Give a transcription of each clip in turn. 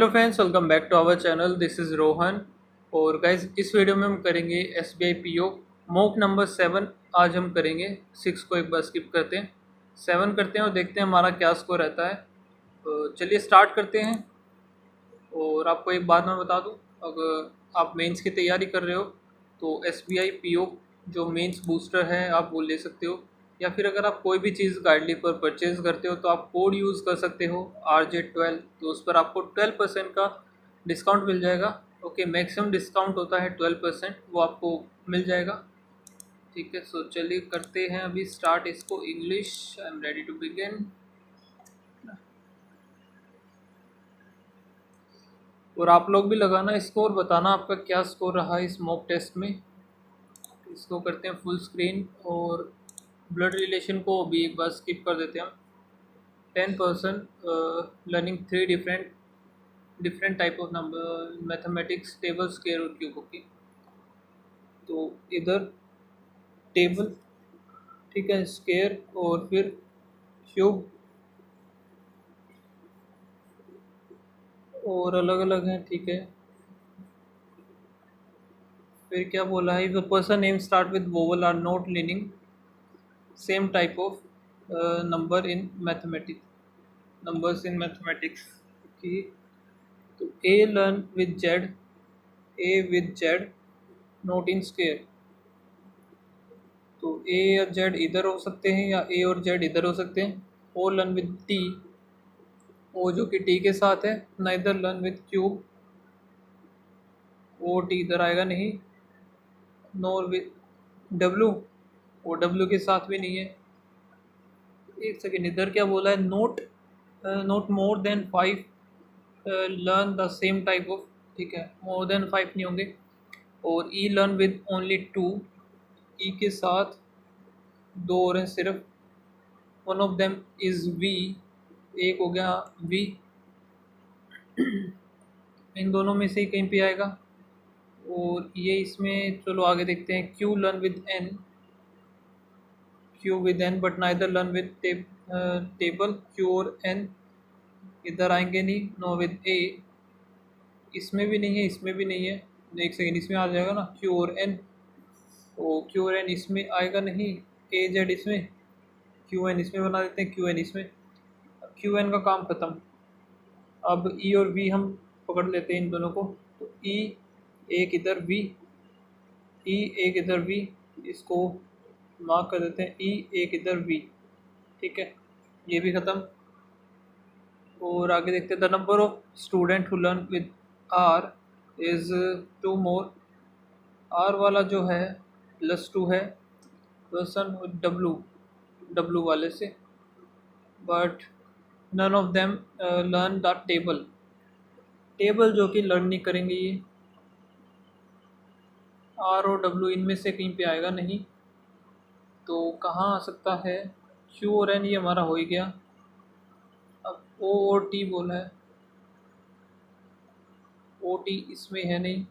Hello friends, welcome back to our channel. This is Rohan. और guys इस video में हम करेंगे एसबीआई पीओ मॉक नंबर 7। आज हम करेंगे 6 को एक बार स्किप करते हैं, 7 करते हैं और देखते हैं हमारा क्या स्कोर रहता है। तो चलिए स्टार्ट करते हैं। और आपको एक बात मैं बता दूं, अगर आप मेंस की तैयारी कर रहे हो तो एसबीआई पीओ जो मेंस बूस्टर है आप वो ले सकते हो, या फिर अगर आप कोई भी चीज़ गाइडली पर परचेज करते हो तो आप कोड यूज़ कर सकते हो RJ12। तो उस पर आपको 12% का डिस्काउंट मिल जाएगा। ओके, मैक्सिमम डिस्काउंट होता है 12%, वो आपको मिल जाएगा। ठीक है, सो चलिए करते हैं अभी स्टार्ट इसको। English, I am ready to begin. और आप लोग भी लगाना स्कोर, बताना आपका क्या स्कोर रहा इस मॉक टेस्ट में। इसको करते हैं फुल स्क्रीन और ब्लड रिलेशन को भी एक बार स्किप कर देते हैं हम। 10% learning 3 different different type of number mathematics table square और क्यूब। ओके, तो इधर टेबल, ठीक है, स्केयर और फिर क्यूब और अलग अलग हैं। ठीक है, फिर क्या बोला है, the person name start with vowel are not leaning same type of number in mathematics, numbers in mathematics की। तो A learn with Z, A with Z not in square. तो ए या जेड इधर हो सकते हैं या ए और जेड इधर हो सकते हैं। O learn with T, O जो कि टी के साथ है। Neither learn with cube, O T इधर आएगा नहीं। Nor with W, O W के साथ भी नहीं है। एक सेकेंड, इधर क्या बोला है, not not more than 5 learn the same type of. ठीक है, मोर देन 5 नहीं होंगे। और E learn with only 2, E के साथ दो और हैं सिर्फ। One of them is V, एक हो गया वी। इन दोनों में से ही कहीं पे आएगा। और ये इसमें चलो आगे देखते हैं। Q learn with N, Q with N but neither learn with table. Q और एन इधर आएंगे नहीं। नो विद ए, इसमें भी नहीं है, इसमें भी नहीं है। एक सेकेंड, इसमें आ जाएगा ना क्यू और एन। तो क्यू और एन इसमें आएगा नहीं। ए जेड इसमें, क्यू एन इसमें बना देते हैं, क्यू एन इसमें। क्यू एन का काम ख़त्म। अब ई और वी हम पकड़ लेते हैं इन दोनों को। तो ई एक इधर, वी ई एक इधर, वी इसको मार्क कर देते हैं। ई एक इधर, वी। ठीक है, ये भी ख़त्म। और आगे देखते हैं। The number of student who learn with R is 2 more. R वाला जो है +2 है पर्सन विद डब्लू, डब्लू वाले से। But none of them learn the table, table जो कि लर्न नहीं करेंगे ये। आर और डब्लू इनमें से कहीं पे आएगा नहीं। तो कहाँ आ सकता है, क्यू और एन ये हमारा हो ही गया। अब ओ और टी बोला है, ओ टी इसमें है नहीं।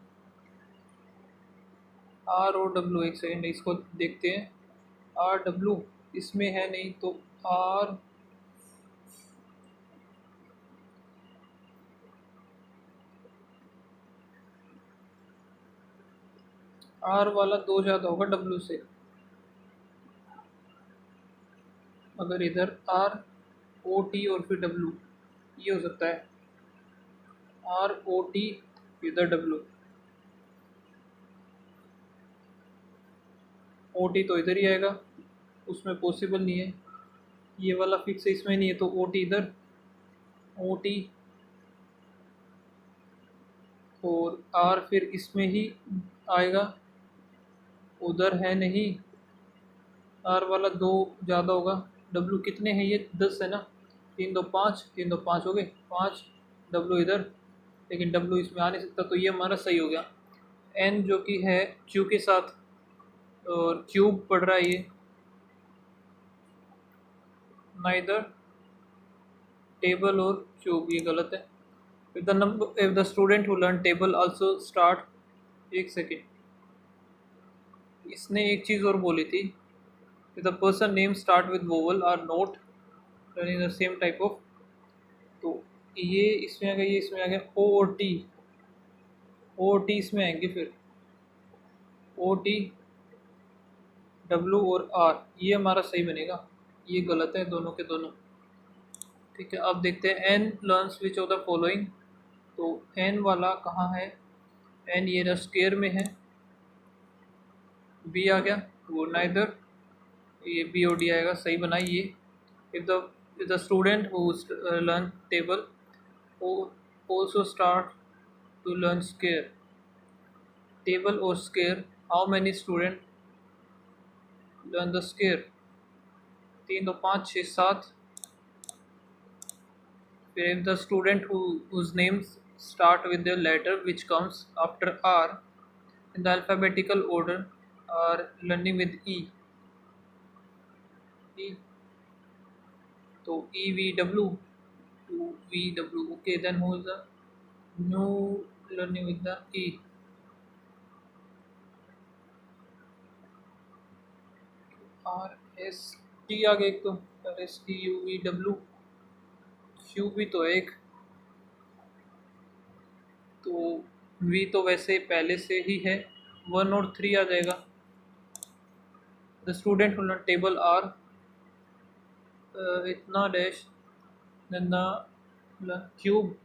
आर और डब्लू, एक सेकेंड इसको देखते हैं। आर डब्लू इसमें है नहीं, तो आर आर वाला 2 ज़्यादा होगा डब्लू से। अगर इधर आर ओ टी और फिर डब्लू, ये हो सकता है। आर ओ टी इधर डब्लू, ओ टी तो इधर ही आएगा, उसमें पॉसिबल नहीं है। ये वाला फिक्स है, इसमें नहीं है, तो ओ टी इधर, ओ टी और आर फिर इसमें ही आएगा, उधर है नहीं। आर वाला 2 ज़्यादा होगा। डब्लू कितने हैं, ये 10 है ना। 3 2 5, 3 2 5 हो गए, 5। डब्लू इधर, लेकिन डब्लू इसमें आ नहीं सकता, तो ये हमारा सही हो गया। एन जो कि है क्यू के साथ और क्यूब पढ़ रहा है ये। नाइदर टेबल और क्यूब, ये गलत है। If the student who learn table also start. एक सेकेंड, इसने एक चीज़ और बोली थी। If the person name start with vowel are not learning the same type of. तो ये इसमें आ गया, ये इसमें आ गया, ओ और टी, ओ और टी इसमें आएंगे फिर, ओ टी डब्लू और आर, ये हमारा सही बनेगा, ये गलत है दोनों के दोनों। ठीक है, अब देखते हैं N learns which of the following. तो एन वाला कहाँ है, एन ये रहा स्केयर में है, बी आ गया वो नाइदर, ये बी ओ डी आएगा, सही बनाई ये। If the student who learn table also start to learn scale, table or scale, how many student learn the scale, 3 तो 5 6 7। फिर if the student whose names start with the letter which comes after R in the alphabetical order are learning with E, तो E V W, to V W, okay, then who is the new learning with the E, R S T आ गया एक, तो R S T U V W, Q भी तो है एक, तो V तो वैसे पहले से ही है, 1 और 3 आ जाएगा। The student will learn table R इतना dash, then the cube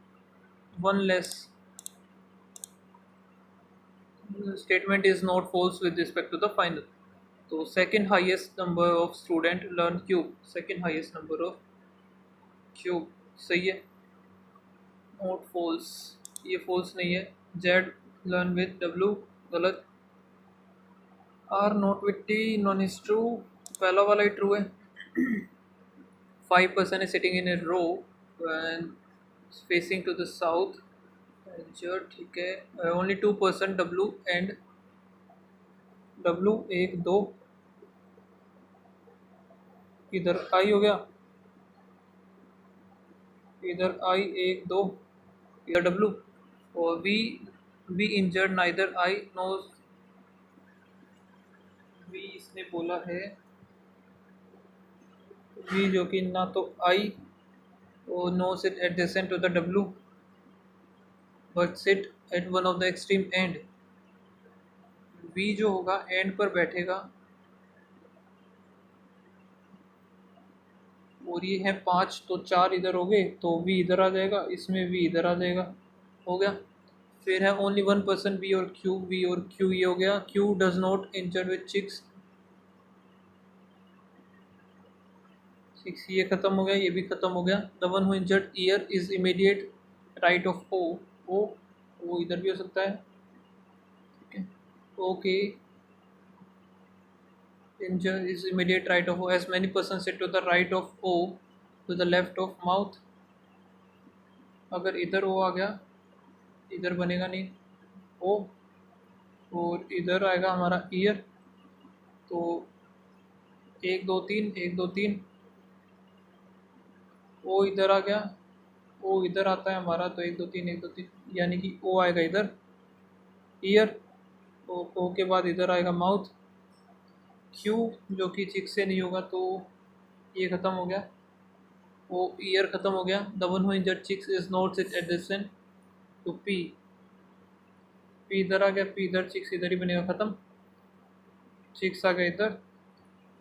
1 less, statement is not false with respect to the final. तो second highest number of student learn cube, second highest number of cube, सही है, not false, ये false नहीं है। Z learn with W, गलत। R not with T, none is true, पहला वाला ही true है। 5% is sitting in a row and facing to the south, ठीक है। only 2% W and W 1 2, इधर I हो गया, इधर I 1 2, इधर W, और V injured neither I nose, V इसने बोला है, V जो कि ना तो I और no sit adjacent to the W but sit at one of the extreme end, V जो होगा एंड पर बैठेगा, और ये है 5 तो 4 इधर हो गए, तो V इधर आ जाएगा, इसमें V इधर आ जाएगा, हो गया। फिर है ओनली 1% V और Q ये हो गया। Q does not injured with cheeks, ये खत्म हो गया, ये भी खत्म हो गया। The one who injured ear is immediate right of O इधर भी हो सकता है, ठीक है, okay, injure is immediate right of O, as many persons sit to the right of O to the left of mouth। अगर इधर O आ गया, इधर बनेगा नहीं O, और इधर आएगा हमारा ईयर, तो 1 2 3 1 2 3, O इधर आ गया, O इधर आता है हमारा, तो 1 2 3 1 2 3, यानी कि O आएगा इधर ईयर, O के बाद इधर आएगा माउथ। Q जो कि चिक से नहीं होगा, तो ये ख़त्म हो गया, वो ईयर ख़त्म हो गया। The one who injured cheeks is not sit adjacent to P, P इधर आ गया, P इधर, चिक्स इधर ही बनेगा, ख़त्म, चिक्स आ गया इधर।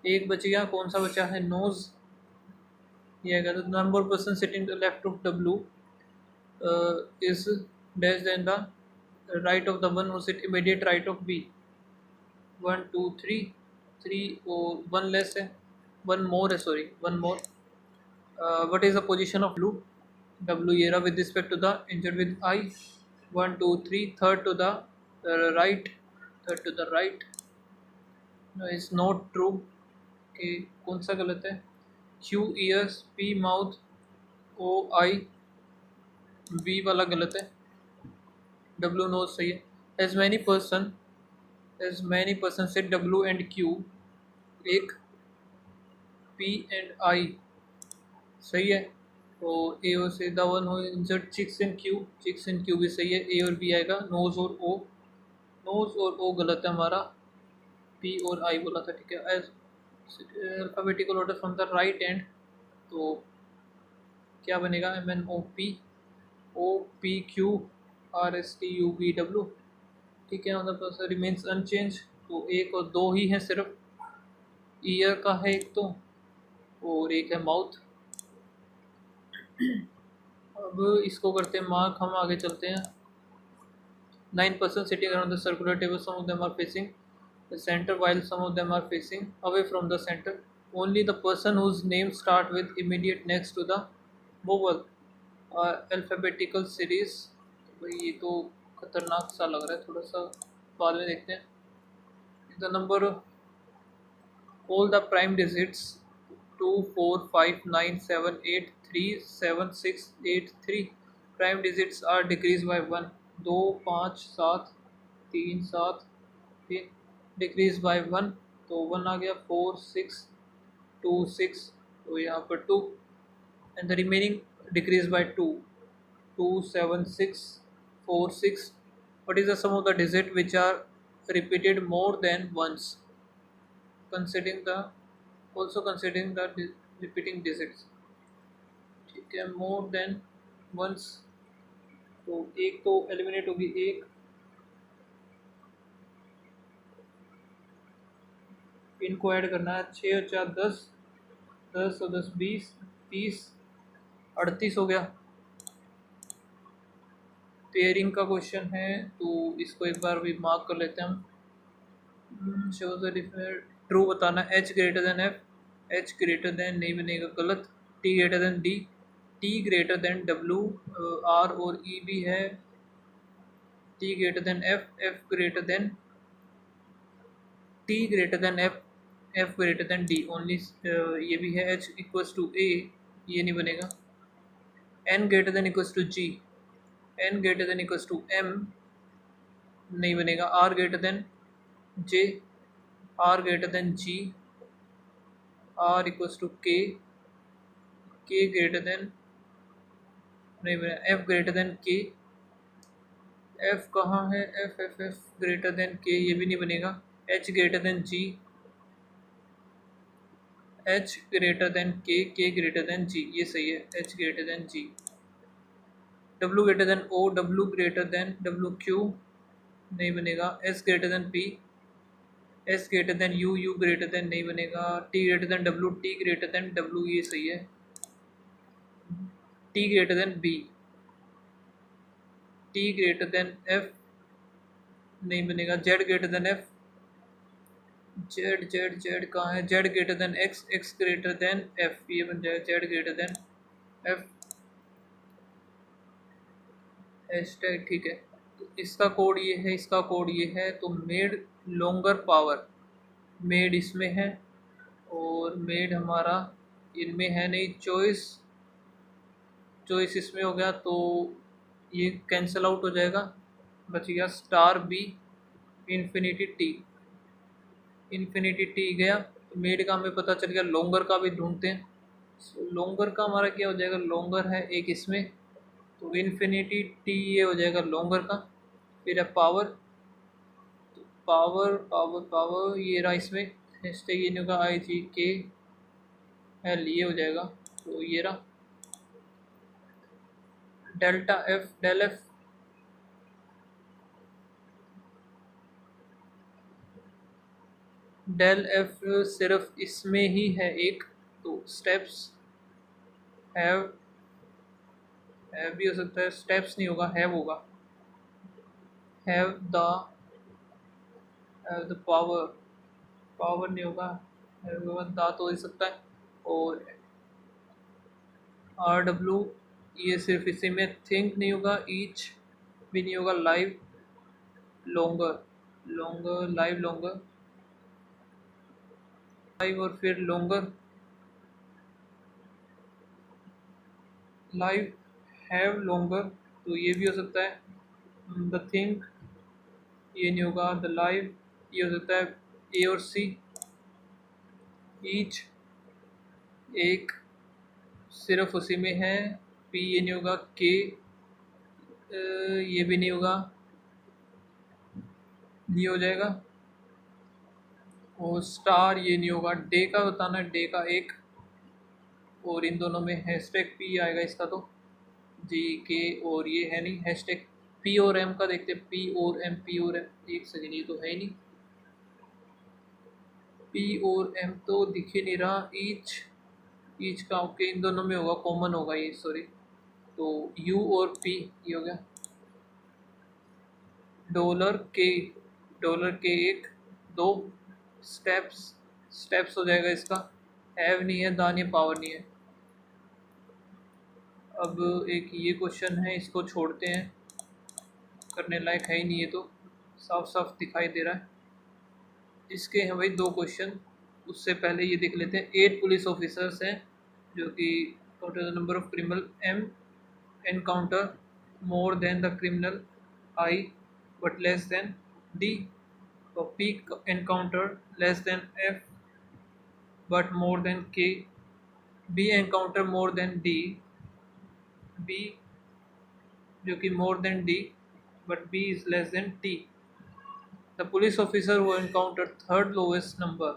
एक बच गया, कौन सा बचा है, नोज, ये आएगा। The number of person sitting the left of W is dash then the right of the one who sit immediate right of B, 1 2 3 और 1 लेस है, 1 मोर है, sorry 1 more. what is the position of W ये रहा with respect to the injured with I, 1 2 3, third to the right, third to the right, no, is not true, कि कौन सा गलत है। Q ears, P mouth, O I, V वाला गलत है, W nose सही है। as many person said W and Q, एक P and I सही है। तो ए और से द वन हो इंसर्ट चिक्स इन क्यू भी सही है, ए और बी आएगा। नोज और ओ गलत है हमारा, पी और आई बोला था, ठीक है। As alphabetical order from the right end, तो क्या बनेगा, MNOP, OPQRSTUVW, ठीक है, मतलब बस रिमेन्स अनचेंज। तो एक और दो ही हैं सिर्फ, ईयर का है एक तो, और एक है माउथ। अब इसको करते हैं मार्क, हम आगे चलते हैं। 9% sitting around the circular table, some of them are facing the center while some of them are facing away from the center. Only the person whose name start with immediate next to the vowel alphabetical series। तो भाई ये तो खतरनाक सा लग रहा है थोड़ा सा, बाद में देखते हैं। The number all the prime digits 2 4 5 9 7 8 3 7 6 8 3 prime digits are decreased by 1, 2 5 7 3 7 3 decreased by 1, तो 1 आ गया, 4 6 2 6, तो यहाँ पर 2, and the remaining decreased by 2, 2 7 6 4 6। what is the sum of the digit which are repeated more than once, considering the also considering the repeating digits, ठीक है, more then once. तो एक तो एलिमिनेट होगी, एक इनको ऐड करना है, 6 और 4 10, 10 और 10 20 30 38 हो गया। पेयरिंग का क्वेश्चन है, तो इसको एक बार भी मार्क कर लेते हैं हम। शोज ट्रू बताना, H greater than F, H greater than नहीं बनेगा, गलत। T greater than D, T greater than W, R और ई भी है। T greater than F, F greater than T greater than F, F greater than D only, ये भी है। H equals to ए, ये नहीं बनेगा। N greater than equals to G, N greater than equals to M, नहीं बनेगा। R greater than J, R greater than G, R equals to K greater than, नहीं बनेगा। F greater than K, F कहाँ है, F F F greater than K, ये भी नहीं बनेगा। H greater than G, H greater than K greater than G, ये सही है, H greater than G. W greater than O, W greater than W Q, नहीं बनेगा। S greater than P, S greater than U, U greater than नहीं बनेगा। T greater than W, T greater than W, ये सही है। T greater than B, T greater than F, नहीं बनेगा। Z greater than F, Z Z Z कहाँ है, Z greater than X, X greater than F, ये बन जाएगा Z greater than F. Hashtag, ठीक है। तो इसका कोड ये है, इसका कोड ये है। तो मेड लॉन्गर पावर, मेड इसमें है और मेड हमारा इनमें है नहीं। चॉइस, चॉइस इसमें हो गया, तो ये कैंसिल आउट हो जाएगा, बच गया star B, infinity T, infinity T गया। तो मेड का हमें पता चल गया, लॉन्गर का भी ढूंढते हैं। लॉन्गर का हमारा क्या हो जाएगा, लॉन्गर है एक इसमें, तो इन्फिनिटी टी ये हो जाएगा लॉन्गर का। फिर है पावर, तो पावर पावर पावर ये रहा इसमें, हैशटैग ये नहीं होगा, आई जी के एल, ये हो जाएगा। तो ये रहा delta F, del F, del F सिर्फ इसमें ही है एक, तो स्टेप्स हैव, हैव भी हो सकता है, स्टेप्स नहीं होगा, हैव होगा। हैव द पावर, पावर नहीं होगा, दा तो हो सकता है। और आर डब्ल्यू, ये सिर्फ इसी में, थिंक नहीं होगा, ईच भी नहीं होगा, live longer, longer live longer, live और फिर लॉन्गर, लाइव हैव लॉन्गर, तो ये भी हो सकता है। द थिंक ये नहीं होगा, द लाइव ये हो सकता है, ए और सी। ईच एक सिर्फ उसी में है, पी ये नहीं होगा, के ये भी नहीं होगा, ये हो जाएगा। और स्टार ये नहीं होगा, डे का बताना है, डे का एक, और इन दोनों में हैशटैग पी आएगा इसका। तो जी के, और ये है नहीं हैशटैग पी और एम का देखते हैं, पी और एम, पी और एम, एक सेकेंड, ये तो है ही नहीं, पी और एम तो दिख ही नहीं रहा, ईच का ओके, इन दोनों में होगा, कॉमन होगा ये, सॉरी। तो यू और पी, ये हो गया डॉलर के, डॉलर के एक, दो स्टेप्स, स्टेप्स हो जाएगा इसका, हैव नहीं है, दान ये पावर नहीं है। अब एक ये क्वेश्चन है, इसको छोड़ते हैं, करने लायक है ही नहीं, ये तो साफ साफ दिखाई दे रहा है। इसके हैं भाई दो क्वेश्चन, उससे पहले ये देख लेते हैं। 8 पुलिस ऑफिसर्स हैं जो कि total number of criminal M encounter more than the criminal I but less than D, और P encounter less than F but more than K, B encounter more than D, B जो कि more than D but B is less than T. The police officer वो encounter third lowest number,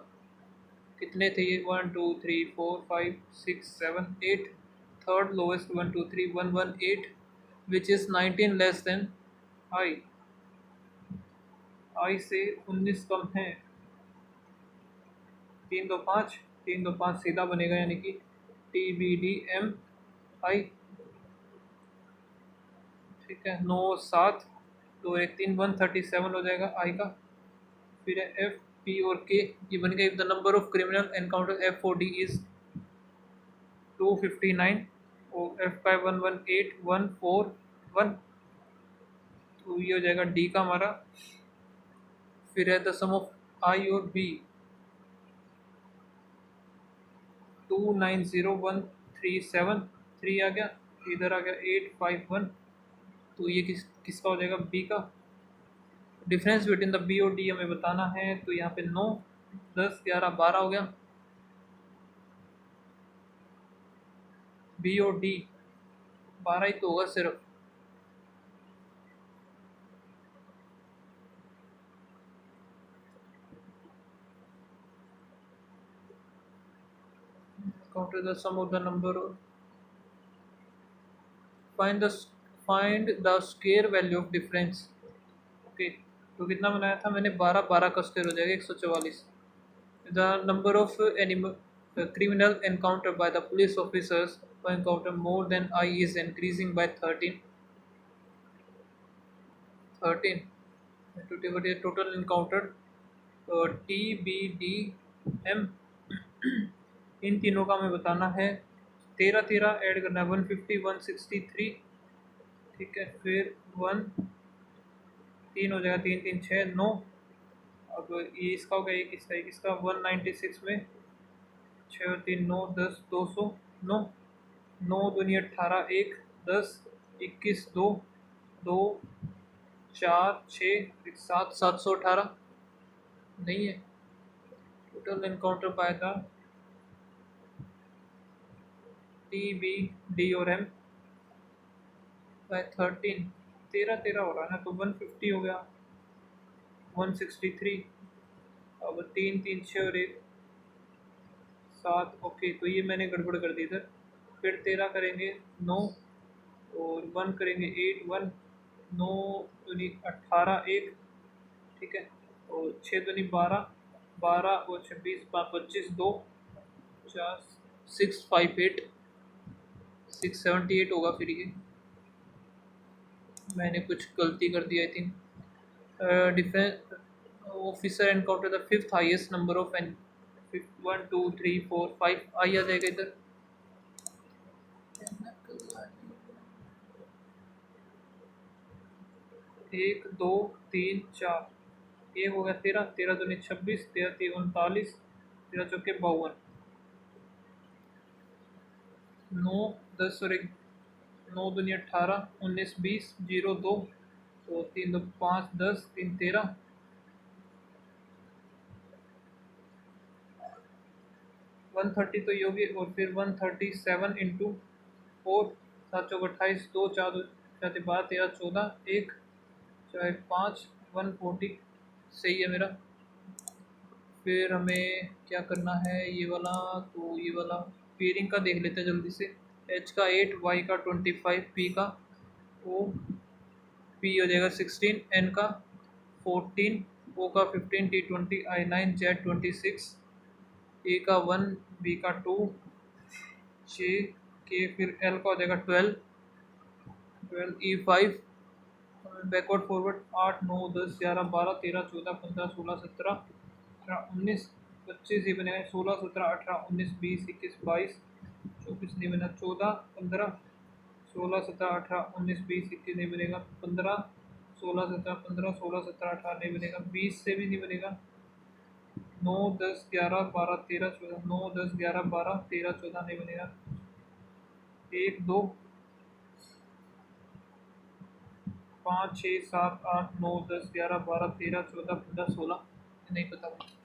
कितने थे ये, 1 2 3 4 5 6 7 8, third lowest 1 2 3 1 1 8 which is 19 less than I, I से 19 कम है। 3 2 5, 3 2 5 सीधा बनेगा, यानी कि टी बी डी एम आई, ठीक है। 9 7 2 1 3 137 हो जाएगा आई का। फिर है एफ पी और के, ये बन गया if the number of criminal encounter F O D is 259 और एफ का 118141, तो ये हो जाएगा डी का हमारा। फिर है द सम ऑफ आई और बी 290137, 3 आ गया, इधर आ गया 851, तो ये किसका हो जाएगा, बी का। डिफरेंस बिटवीन द बी और डी हमें बताना है, तो यहाँ पे 9 10 11 12 हो गया, बी और डी 12 ही तो होगा सिर्फ। Counter the sum of the number, find the find the square value of difference, okay. तो कितना बनाया था मैंने, 12 12 का स्क्वायर हो जाएगा 144। The number of animal criminal encounter by the police officers who encounter more than I is increasing by 13, 13 total encounter T B D M, इन तीनों का हमें बताना है। 13 13 ऐड करना है, 150 163, ठीक है। फिर 1 3 हो जाएगा, 3 3 6 9, अब ये इसका हो गया, ये किसका है, किसका 196 में 6 और 3 9 10 209, 9 दूनी 18 1 10 21 2 2 4 6 7 718 नहीं है। टोटल एनकाउंटर पाया था टी बी डी और एम बाय 13, 13 13 हो रहा है ना, तो 150 हो गया, 163, अब 3 3 6 और 1 7, ओके। तो ये मैंने गड़बड़ कर दी इधर। फिर 13 करेंगे 9 और 1 करेंगे 8 1 9 दूनी 18 1, ठीक है। और 6 दूनी 12 12 और 26 25 2 4 658 678 होगा। फिर ये मैंने कुछ गलती कर दी I think. Difference officer encounter the fifth highest number of N, 1 2 3 4 5 I आ जाएगा इधर। 1 2 3 4, ये हो गया 13 13 दूनी 26 13 3 39 13 चौके 52, 9 10 और 1 9 दूनी 18 19 20 0 2 तो 3 2 5 10 3 13, 130 तो ये होगी। और फिर 137 इंटू 4 7 चौक 28 2 4 4 12 13 14 1 4 5 140, सही है मेरा। फिर हमें क्या करना है, ये वाला, तो ये वाला पेयरिंग का देख लेते हैं जल्दी से। एच का 8, वाई का 25, पी का ओ, पी हो जाएगा 16, एन का 14, ओ का 15, टी 20, आई 9, जेड 26, ए का 1, बी का 2, जे के, फिर एल का हो जाएगा 12, 12 ई 5, बैकवर्ड फॉरवर्ड 8 9 10 11 12 13 14 15 16 17 18 19 25 ही बनेगा, 16 17 18 19 20 21 22 24 नहीं बना, 14 15 16 17 18 19 20 21 नहीं बनेगा, 15 16 17 15 16 17 18 नहीं बनेगा, 20 से भी नहीं बनेगा, 9 10 11 12 13 14 9 10 11 12 13 14 नहीं बनेगा, 1 2 5 6 7 8 9 10 11 12 13 14 15 16 नहीं पता मुझे।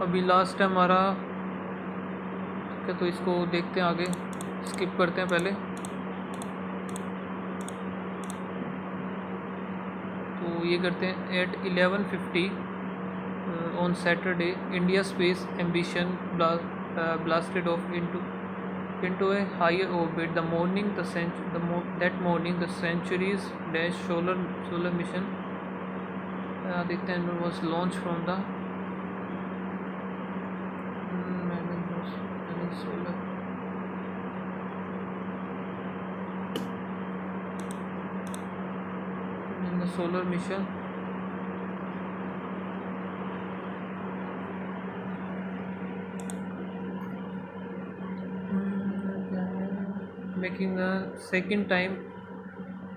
अभी लास्ट है हमारा। ठीक है, तो इसको देखते हैं आगे, स्किप करते हैं पहले। तो ये करते हैं eight 11:50 on Saturday, India's space ambition blasted off into a higher orbit. That morning, the Centuries Dash solar mission Aditya was launched from the solar. In the solar mission, making the second time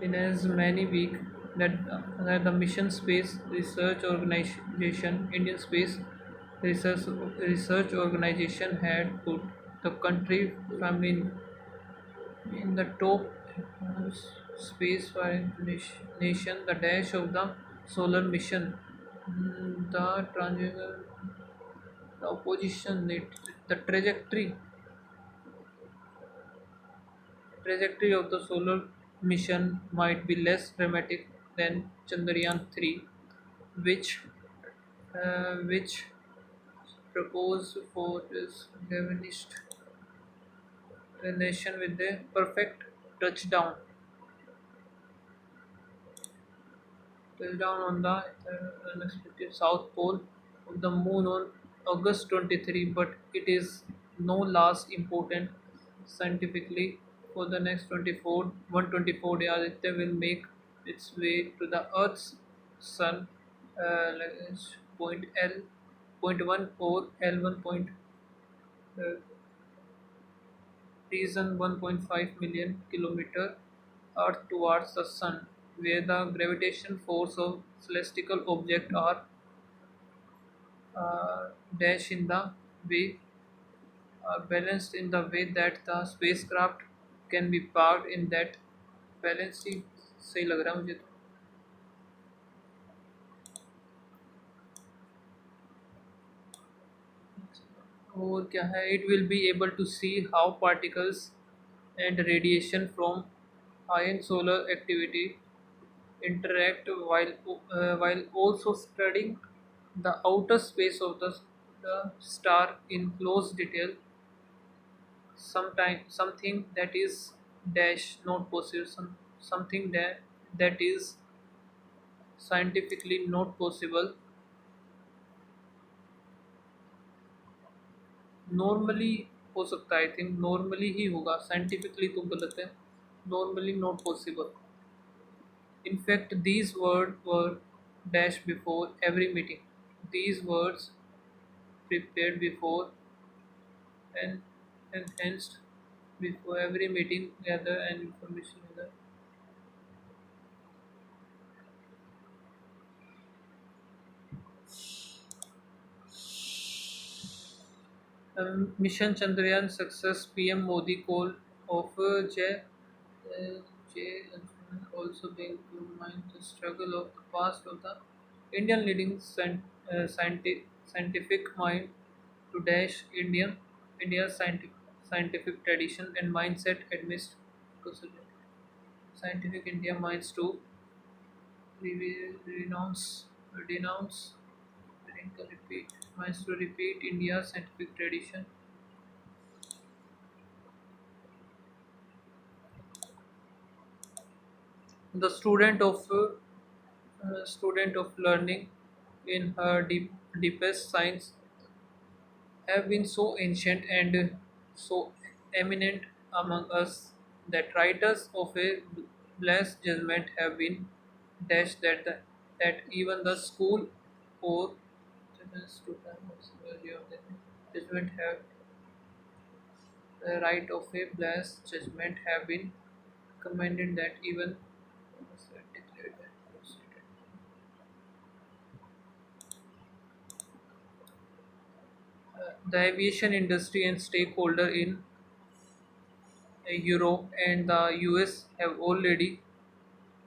in as many weeks that the Mission Space Research Organization, Indian Space Research Organization, had put the country family in the top space nation. The dash of the solar mission, the transition, the opposition, the trajectory of the solar mission might be less dramatic than Chandrayaan 3, which proposed for this vanished the nation with a perfect touchdown. Touchdown on the unexpected south pole of the moon on August 23, but it is no less important scientifically. For the next 124 days, Aditya will make its way to the Earth's sun, like point point 1 or L1 point, uh, reason 1.5 million kilometer Earth towards the Sun, where the gravitation force of celestial objects are dash in the way balanced in the way that the spacecraft can be parked in that balance ही सही लग रहा है मुझे तो। और क्या है, it will be able to see how particles and radiation from ion solar activity interact while also studying the outer space of the star in close detail. Something that is dash not possible. Something that is scientifically not possible. Normally हो सकता है, I think normally ही होगा, scientifically तो गलत है। Normally not possible. In fact, these words were dashed before every meeting. These words prepared before and enhanced before every meeting, gather and information in the Mission Chandrayaan success. PM Modi call of J also being to mind the struggle of the past of the Indian leading scientific mind to dash India's scientific tradition and mindset amidst scientific India minds to renounce repeat minds to repeat India's scientific tradition. The student of learning in her deepest science have been so ancient and so eminent among us that writers of a blessed judgment have been dashed that even the school or judgment have the right of a blessed judgment have been commended that even the aviation industry and stakeholder in Europe and the US have already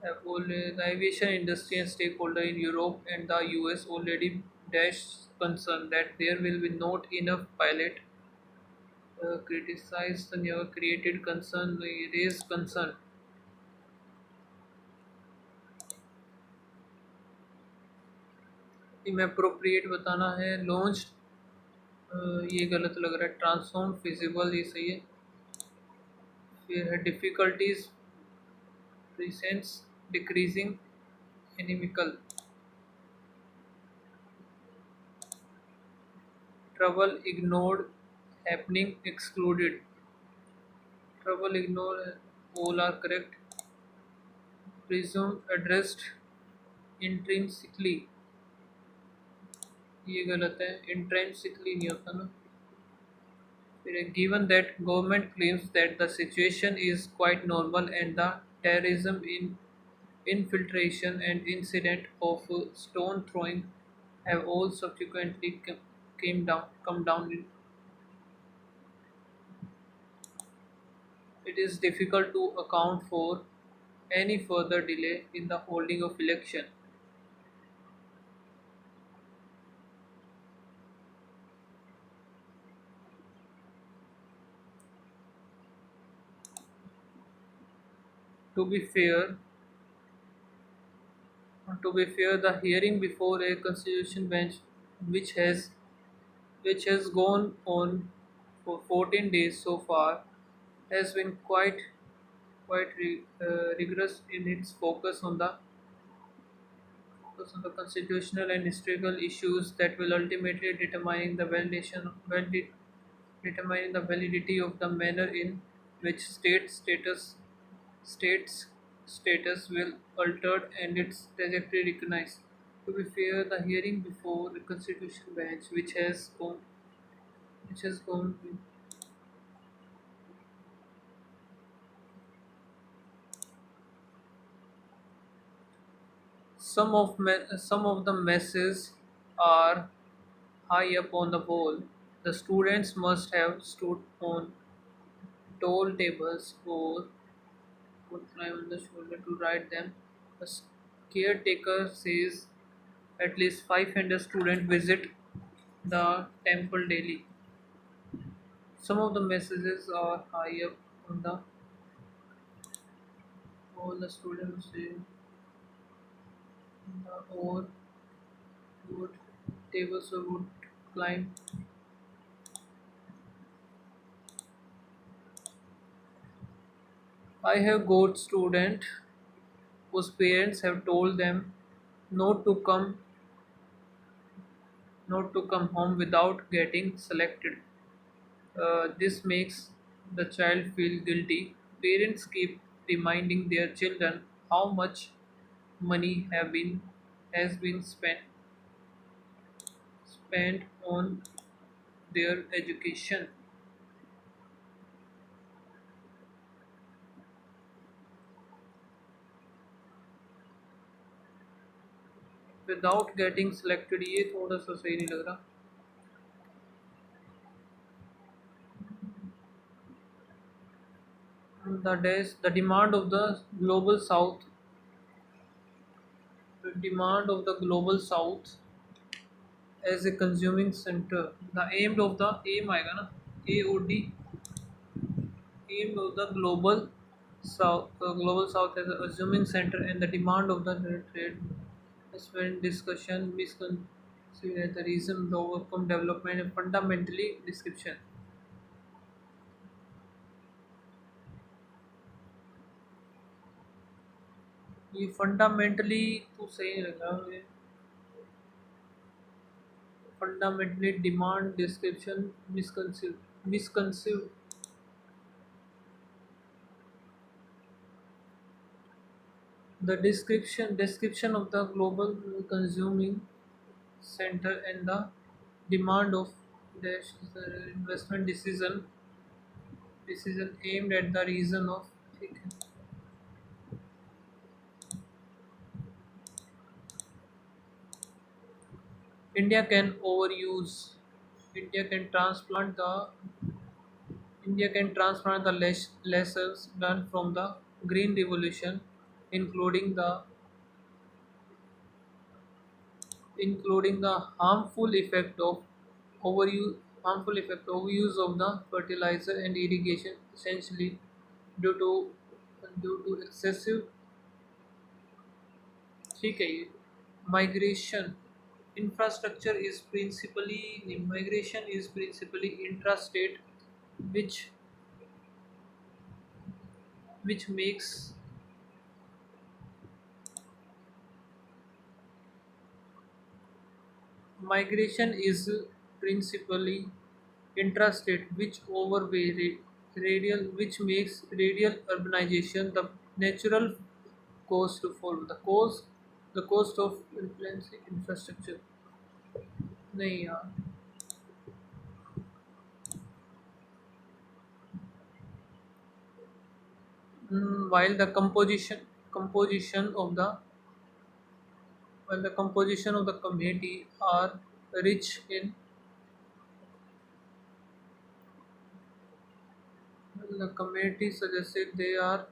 the aviation industry and stakeholder in Europe and the US already dashed concern that there will be not enough pilot criticized the never created concern raised concern inappropriate बताना है launch ये गलत लग रहा है transform feasible ये सही है फिर है difficulties presence decreasing inimical trouble ignored happening excluded trouble ignored all are correct presume addressed intrinsically ये गलत है intrinsically नहीं होता ना फिर given that government claims that the situation is quite normal and the terrorism in infiltration and incident of stone throwing have all subsequently come down it is difficult to account for any further delay in the holding of election. To be fair, the hearing before a constitution bench, which has which has gone on for 14 days so far, has been quite rigorous in its focus on the constitutional and historical issues that will ultimately determine the validity of the manner in which states status will altered and its trajectory recognized. To be fair, the hearing before the Constitution Bench, which has gone, some of the messes are high up on the wall. The students must have stood on tall tables or would climb on the shoulder to write them. A caretaker says at least 500 students visit the temple daily. Some of the messages are high up on the all the students say or would tables or would climb. I have got student whose parents have told them not to come not to come home without getting selected. This makes the child feel guilty. Parents keep reminding their children how much money has been spent on their education without getting selected. ये थोड़ा सा सही नहीं लग रहा. The demand of the global south as a consuming center. The aim आएगा ना AOD aim of the global south as a assuming center and the demand of the trade has been discussion misconceived as the reason to overcome development and fundamentally description. ये fundamentally तो सही नहीं लग रहा मुझे. Fundamentally demand description misconceived. The description of the global consuming center and the demand of dash is the investment decision aimed at the reason of India can overuse India can transplant the India can transplant the lessons learned from the Green Revolution, including the including the overuse overuse of the fertilizer and irrigation, essentially due to excessive, ठीक है ये migration. Migration is principally intrastate, which makes migration is principally intrastate, which makes radial urbanization the natural course to follow. The cost of influencing infrastructure. नहीं यार. While composition of the composition of the committee are rich in the committee suggested they are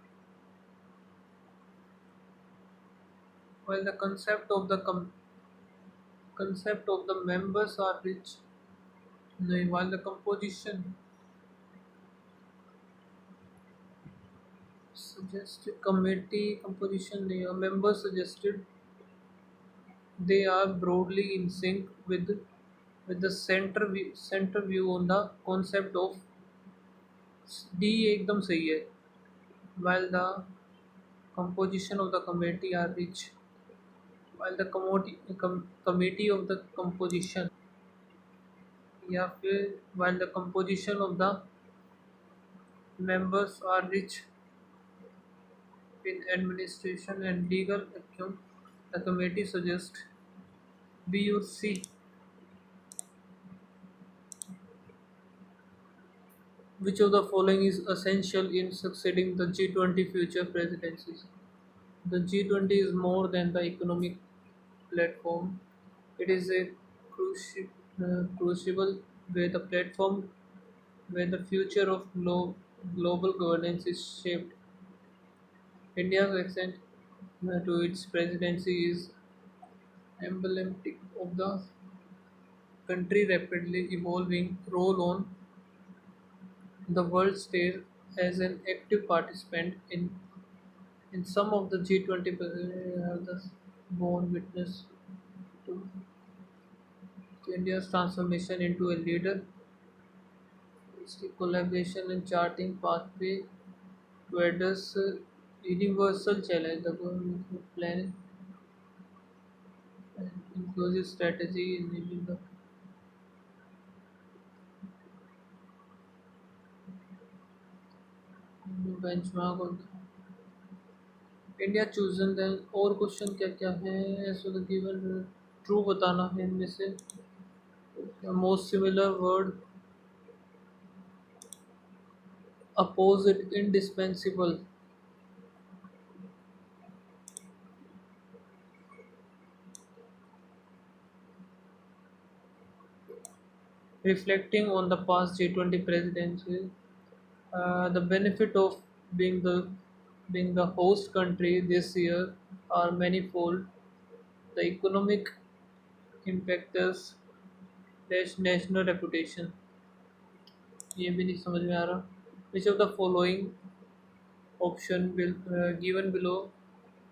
while the concept of the members are rich. नहीं, while the committee composition नहीं, members suggested they are broadly in sync with the center view on the concept of D एकदम सही है. While the composition of the committee are rich, while the committee of the composition या फिर while the composition of the members are rich in administration and legal acumen, the committee suggests B or C. Which of the following is essential in succeeding the G20 future presidencies? The G20 is more than the economic platform. It is a crucible where the platform where the future of global governance is shaped. India's accent to its presidency is emblematic of the country's rapidly evolving role on the world stage as an active participant in some of the G20 have thus borne witness to India's transformation into a leader, its collaboration and charting pathway to address universal challenge, the government planning and inclusive strategy enabling the benchmark of India chosen then. और question क्या क्या है so the given true बताना है इनमें से. Most similar word opposite indispensable. Reflecting on the past G20 presidency, the benefit of being the host country this year are manifold. The economic impactors dash national reputation. ये भी नहीं समझ में आ रहा. Which of the following option will given below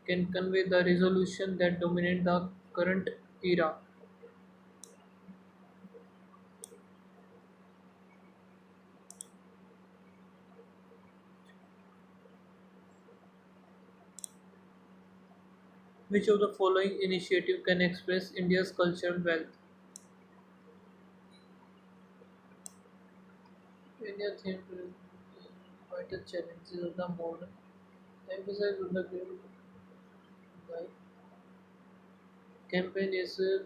can convey the resolution that dominate the current era? Which of the following initiative can express India's cultural wealth? India themed vital challenges of the modern emphasize on the great by campaign is a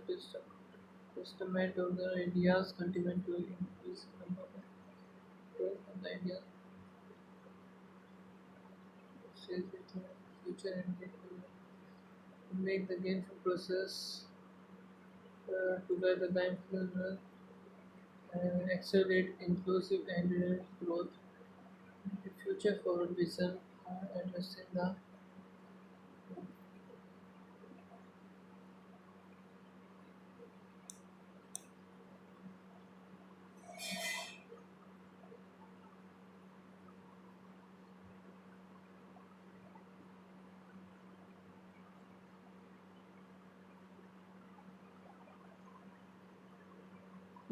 testament of the India's commitment to increase number of growth of the India says with the future and to make the gainful process together the influence accelerate inclusive and growth. The future forward vision addressing the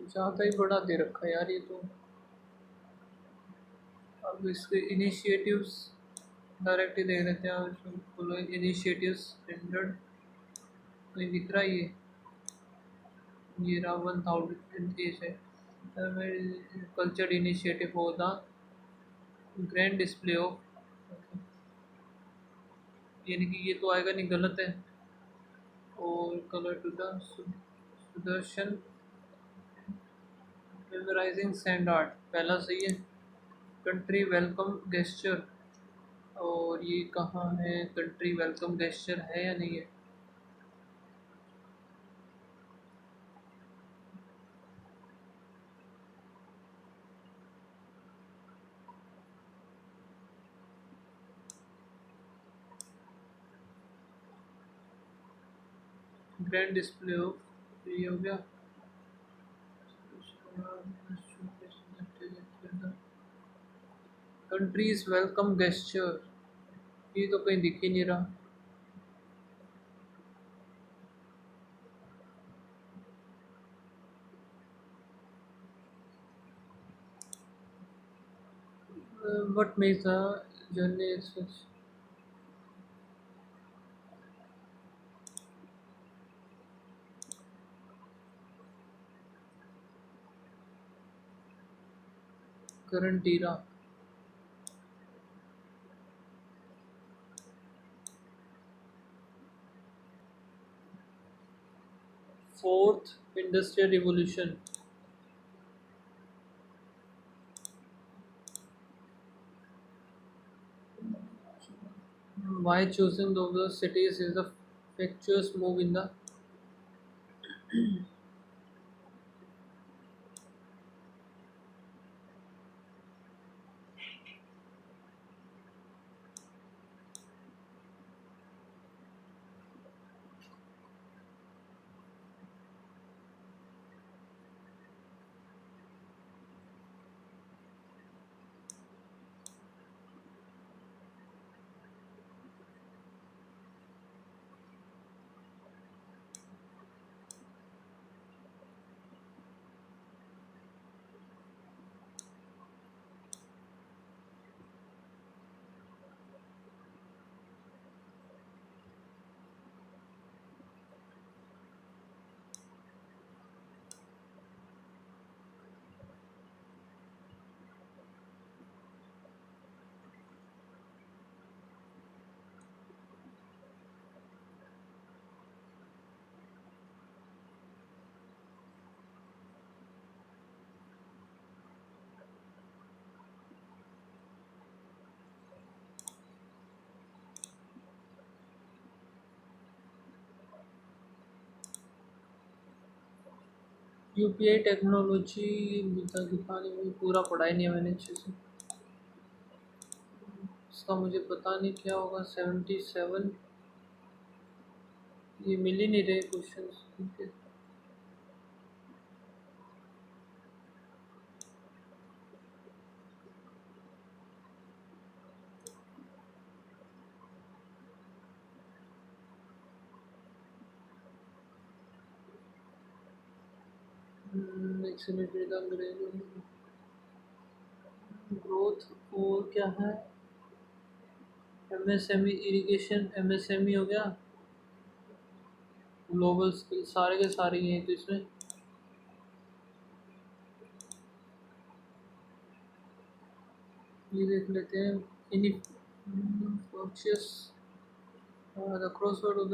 ज़्यादा ही बड़ा दे रखा है यार ये तो। अब इसके initiatives direct ही देख लेते हैं, और इनिशिएटिव्स रेंडर्ड कोई दिख रहा है ये रहा 1000 एज है। Culture initiative for the grand display of, यानी कि ये तो आएगा नहीं, गलत है। और colour to the Sudarshan memorising sand art पहला सही है। कंट्री वेलकम गेस्चर, और ये कहाँ है, कंट्री वेलकम गेस्चर है या नहीं है। ग्रैंड डिस्प्ले ऑफ ये हो गया। कंट्रीज वेलकम गेस्चर, ये तो कहीं दिख ही नहीं रहा। What makes the journey such current era? Fourth industrial revolution. Why choosing those cities is the factious move in the UPI technology दिखाने में पूरा पढ़ा ही नहीं है मैंने अच्छे से। इसका मुझे पता नहीं क्या होगा। 77, ये मिल ही नहीं रहे क्वेश्चन। ग्रोथ और क्या है, एमएसएमई इरिगेशन, एमएसएमई हो गया। ग्लोबल स्किल सारे के सारे ही हैं तो इसमें ये देख लेते हैं। Infosys the crossword of the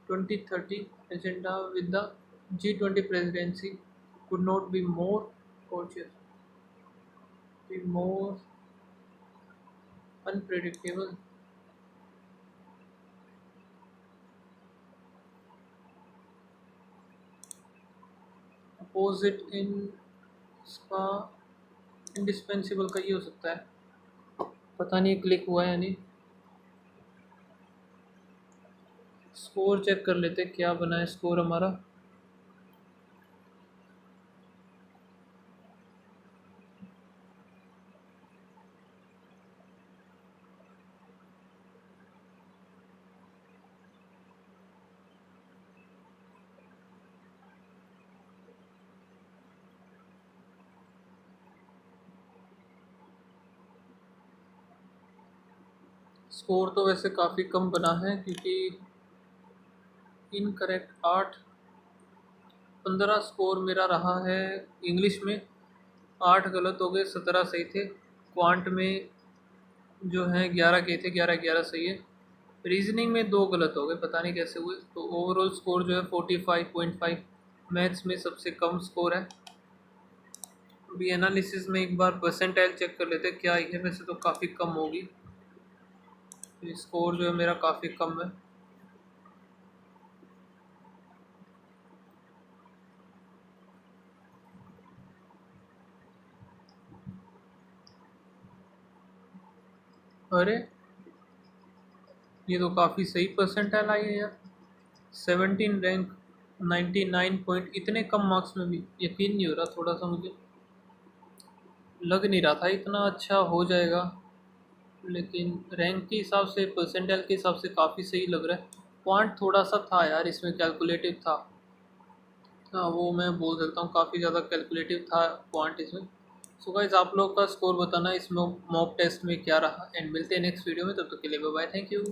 2030 agenda with the G20 presidency could not be more cautious, be more unpredictable. Opposite in इसका इंडिस्पेंसिबल का ये हो सकता है, पता नहीं क्लिक हुआ है या नहीं। स्कोर चेक कर लेते क्या बना है स्कोर हमारा। स्कोर तो वैसे काफ़ी कम बना है क्योंकि इनकरेक्ट 8, 15 स्कोर मेरा रहा है इंग्लिश में। 8 गलत हो गए, 17 सही थे। क्वांट में जो है 11 के थे, 11 11 सही है। रीजनिंग में 2 गलत हो गए, पता नहीं कैसे हुए। तो ओवरऑल स्कोर जो है 45.5, मैथ्स में सबसे कम स्कोर है। अभी एनालिसिस में एक बार परसेंटाइल चेक कर लेते हैं क्या आई है। वैसे तो काफ़ी कम होगी, स्कोर जो है मेरा काफ़ी कम है। अरे ये तो काफ़ी सही परसेंटाइल आई है यार। 17 रैंक, 99 पॉइंट, इतने कम मार्क्स में भी यकीन नहीं हो रहा। थोड़ा सा मुझे लग नहीं रहा था इतना अच्छा हो जाएगा, लेकिन रैंक के हिसाब से, परसेंटाइल के हिसाब से काफ़ी सही लग रहा है। पॉइंट थोड़ा सा था यार इसमें, कैलकुलेटिव था। हाँ वो मैं बोल सकता हूँ, काफ़ी ज़्यादा कैलकुलेटिव था पॉइंट इसमें। सो गाइस आप लोग का स्कोर बताना इसमें मॉक टेस्ट में क्या रहा, एंड मिलते हैं नेक्स्ट वीडियो में। तब तक के लिए बाय बाय, थैंक यू।